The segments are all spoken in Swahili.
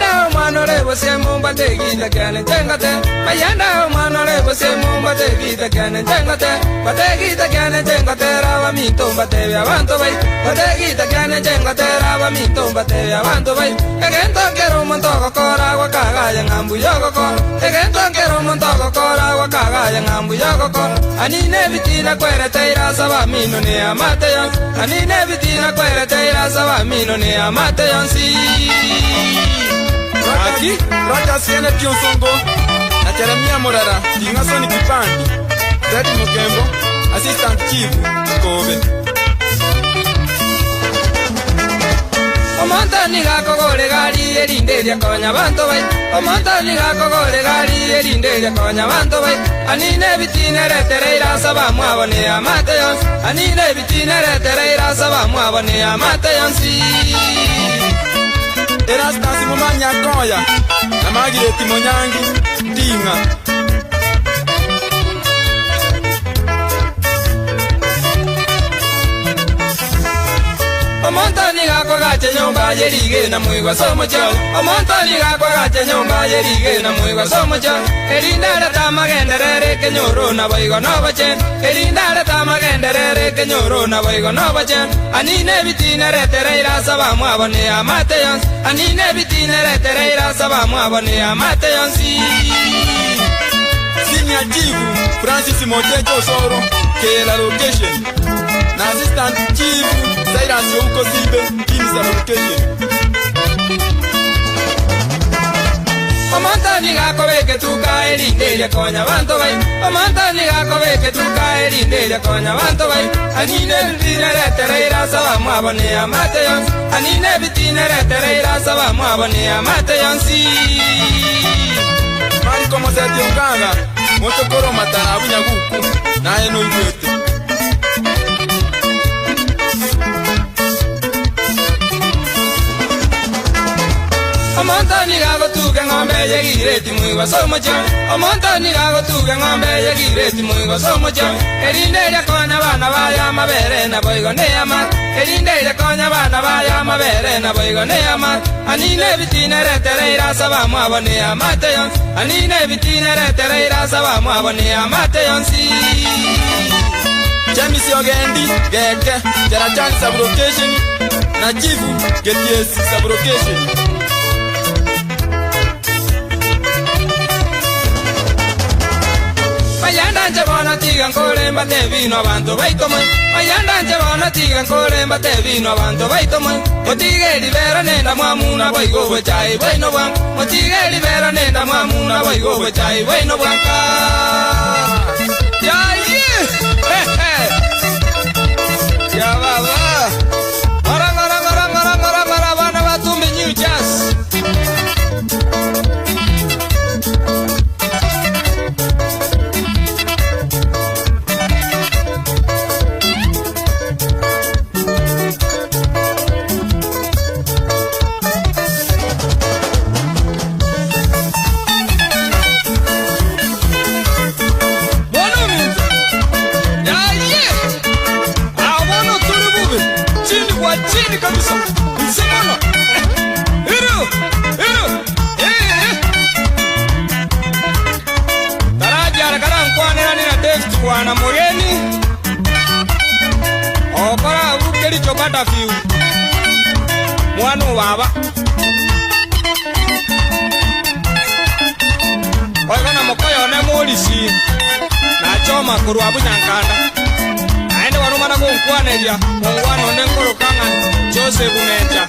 Mayanda mwana lebo semo mbate gita kane jengate. Mayanda mwana lebo semo mbate gita kane jengate. Mbate gita kane jengate rawa minto mbate vya banto bai. Mbate gita kane jengate rawa minto mbate vya banto bai. Egento kero montoko kora wakaga ya ngambu yoko. Egento kero montoko kora wakaga ya ngambu yoko. Anine bitina kwere teira saba mino ne amate yon. Anine bitina kwere teira saba mino ne amate yon si. Aki, raka siene Kionsongo, na Jeremia Morara, Kingasoni Kipandi, Teddy Mukembo, Assistant Chief, Kobe. Omonta niga kogole gali erinde ya konya banto bai. Omonta niga kogole gali erinde ya konya banto bai. Anine bitine retereira saba mwabone amate yon. Anine bitine retereira saba mwabone amate yon si. Erastas Mumanya Koya, Namagire Timonyangi, Dinga. Omonta niga kogache nyomba yerige na mwiga somocha. Omonta niga kogache nyomba yerige na mwiga somocha. Erindara tamagenderere kenyoro na baigo no bachen. Erindara tamagenderere kenyoro na baigo no bachen. Anine bitine retereira saba mwabone amate yons. Anine bitine retereira saba mwabone amate yonsi. Senior Chief Francis Mojejo Soro, Kela Location. Na Assistant Chief Zairas Yoko Sibe, Kimsa Location. Omonta niga kobeke tuka erinde ya konya banto bai. Omonta niga kobeke tuka erinde ya konya banto bai. Anine bitine retereira saba mwabone amate yons. Anine bitine retereira saba mwabone amate yonsi. Mari como se tionganga, moto koro matana abunya guku, na eno iwete. Omonta niga gotuke ngombe yegireti mwigo somocha. Omonta niga gotuke ngombe yegireti mwigo somocha. Erinde ya konya bana baya mabere na boigo ne amat. Erinde ya konya bana baya mabere na boigo ne amat. Anine bitine retereira saba mwabone amate yons. Anine bitine retereira saba mwabone amate yonsi. Jamisi Ogendi, Geke, Jarachan Sublocation, na Chifu, Getiesi Sublocation. Mayanda njabona tiga nkole mbate vino abantu baitomo. Mayanda njabona tiga nkole mbate vino abantu baitomo. Motige libera nenda mwamuna boigo bwechai bwino bwanka. Motige libera nenda mwamuna boigo bwechai bwino bwanka. Ya ya baba. Ora bana batumbe new jazz. Chini kabisa. Msemona. Hero. Taraji arakara nkwane nani na text kwa mogeni. Okora ukeli chobata fiu. Mwanu baba. Oigana mokoyo ne molisi. Na choma kurwa bunyankanda. Aende warumana kunkwaneria. Mungwano nenkoro kanga Joseph Umeja.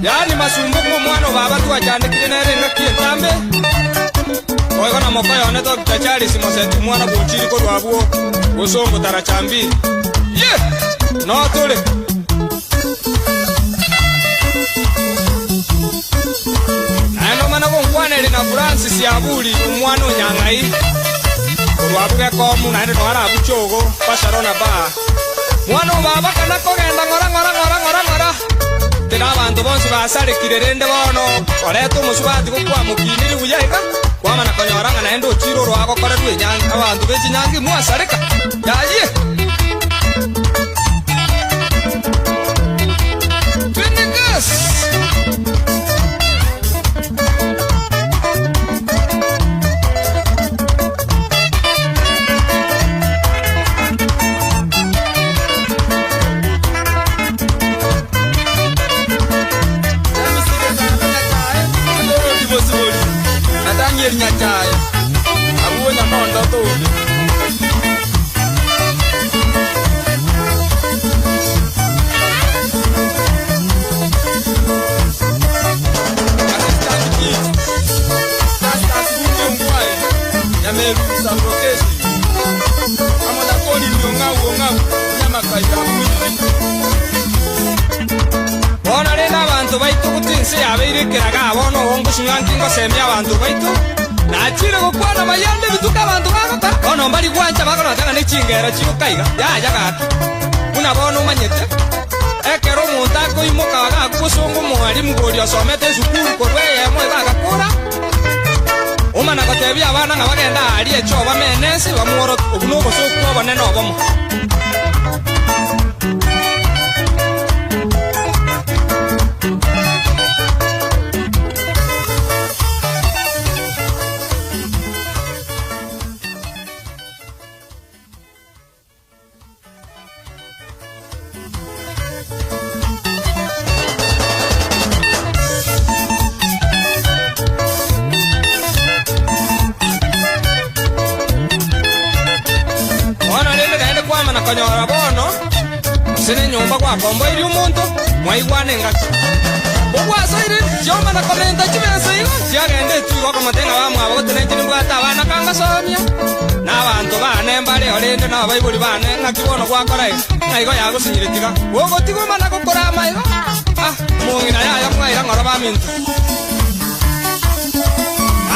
Yani masumbuku mwano baba tuwa jande kijenere ngakie tambe. Oigana mokoyo ne Dr. Charles Mosetu mwana kuchiri kwa wabuo. Usongo tarachambi. Yeah! No tule. Aendo mana kunkwaneria na Francis Yabuli umwano nyangai. Wabuge komu na ndo ara buchogo pasharona ba. Mwana baba kana kogenda ngora. Tera abantu bonse basale kirerende bono. Oreto musubati kwa mukiniri buyeka. Kwa mana konyoranga na ndo chiro ro akokora dwe nyanga abantu bechi nyangi mwasareka. Yaye. Finigas. Daniel Nyachaya Abuonya mondo to Bona renda abantu baitu gutinse yabeirikiraga bono wongushingankingo semya abantu baitu nachire gukwana mayande bituka abantu bagota bono mbali gwanja bagonatanga n'ikingero cy'ukaiga yaja gatu una bono umanyete ekero umuntu akoimuka agakusungu mwalimu gori osomete sukuru korweye mwe bagakura umana gotebya abana nga bagenda ali echo bamenesi bamworo obunugo sokwo banene obomo kanyora bono sine nyumba kwa bombo iri umuntu mwaigwane ngati ubwaso iri joma na komenta chibese igo cyagende tugo komatenga bamwe abotene mbwata abana kanga somya n'abantu bane mbale orende n'abayibuli bane ngakibono gwakora naigo yagusinyiritiga wogo tigoma na gukora amayigo mungina yaya mwaira ngoro bamintu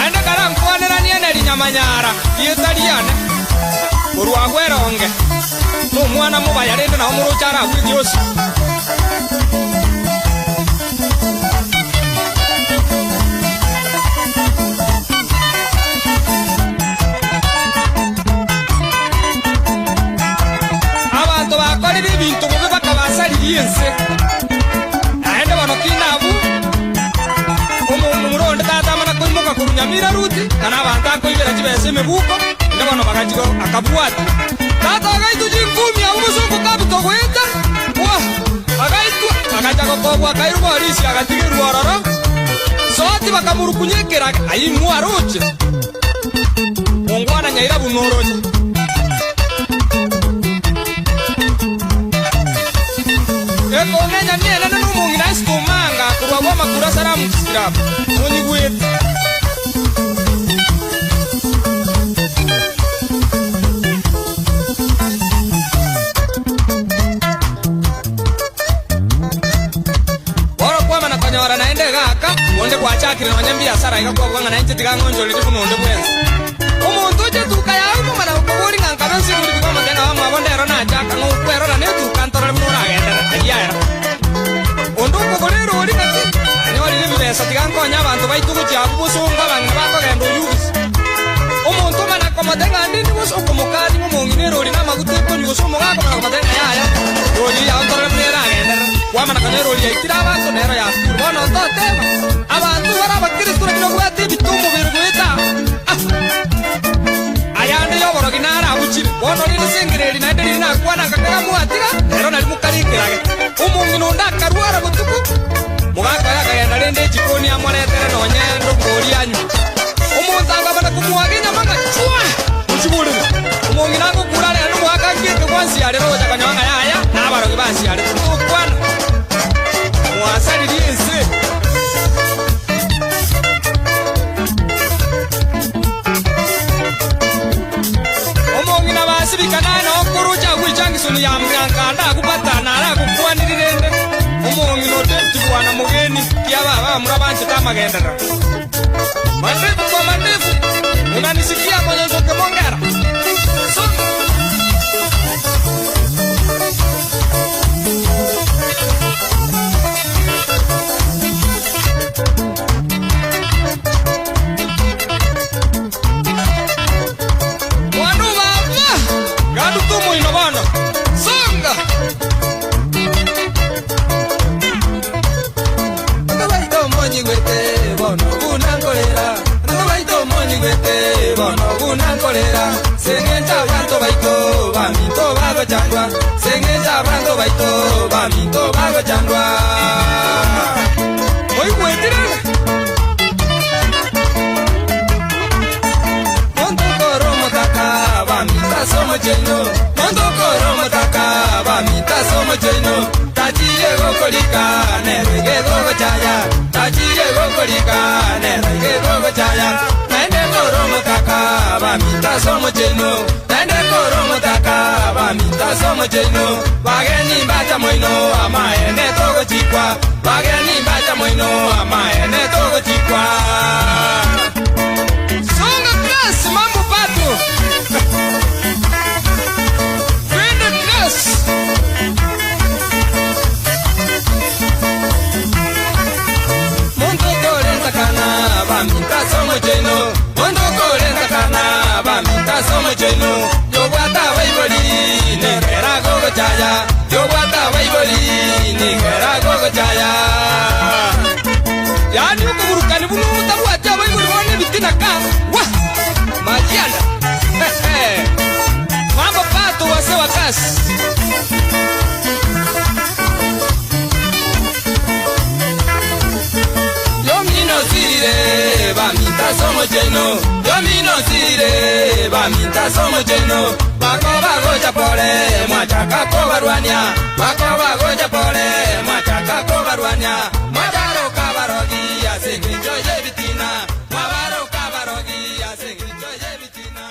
ande karankwanera niene rinyamanyara yitaliane urwagweronge umwana mubaya rende naho murucyara kw'Ibyose abantu bakorera ibintu bibi bakabasaririyense ende bano kinabu umuntu muronde tatamana kuimuka kurunyamira ruti kana abantu akoibera kibese mebuko ende bano bakajigo akabwata tata agaitu jingumi ya umusungu kabito gweta agaitu akajago kobwa kairugo arisi agatigiru ororo soti bakamurukunyekera ayimu aruche mungwana nyaira bunoroje eko ngenya niene n'umungi nasitumanga kurwa makura saramu kisiramu noni gweta onde kwachakira nonyambia sara ikakwa ngana nje tikangonjole tifunonde bwenzi umuntu uje tukayawe mumana ukobori nkankabensi muri bikoma tena bamwe abondero najaka ngokwero na netu kantorole munora agendera ayara ondo kokorero oli kati ani oli nibesa tikankonya abantu baitukuja kubusunga banga bakogenda uyubisi umuntu mana komatenga ndini busoko mukadi mumonginero oli namaguteko nyusomo gako mana komatenga yaya oli yantorole munera agendera wamana kanero oli ikira abantu nero ya bono totema abantu barabakristo rino gwate bitumu birugwita ayande yoboro ginara buchiri bono rino sengireri na ndiri na kwana kakaka muatira rero nali mukarikirage umungino ndakarwara gutuku mugaka yakagenda rende jikoni amoretere nonyendo ngori yanyu umuntu angabana kumuwaginya manga chwa uchibule umungino ngukura rero muhaka ngike kwansi ya rero jakanyanga yaya nabaro gibansi ya rero tukwana mwasari riense omongina basibikana n'okuruja kwijangisoni ya mwankanda kupatana ara kukwanirende omongina otetibwana mugeni kyababa murabanje tamagendera mandefu kwa mandefu unanisikia kwenye zote mongera sengenja bantu baito baminto bago changwa sengenja bantu baito baminto bago changwa oi kwetira baigolika nera igego chaya naende koromo taka bamita somo cheno naende koromo taka bamita somo cheno bageni bacha moino amaene togo chikwa bageni bacha moino amaene togo chikwa songa class mambo pato Friend class bamita somo cheno Mondo kolenta kana bamita somo cheno Yobata baiboli negera gogo chaya Yobata baiboli negera gogo chaya Yani uko burukani bunu utabuatia baiboli wane bitina ka Wah! Majianda Mambo pato wase wakasi bamita somo cheno Yomino sire bamita somo cheno Bako bago chapole mwachaka kobarwania Bako bago chapole mwachaka kobarwania Mwabaro kabarogi asengricho yebitina Mwabaro kabarogi asengricho yebitina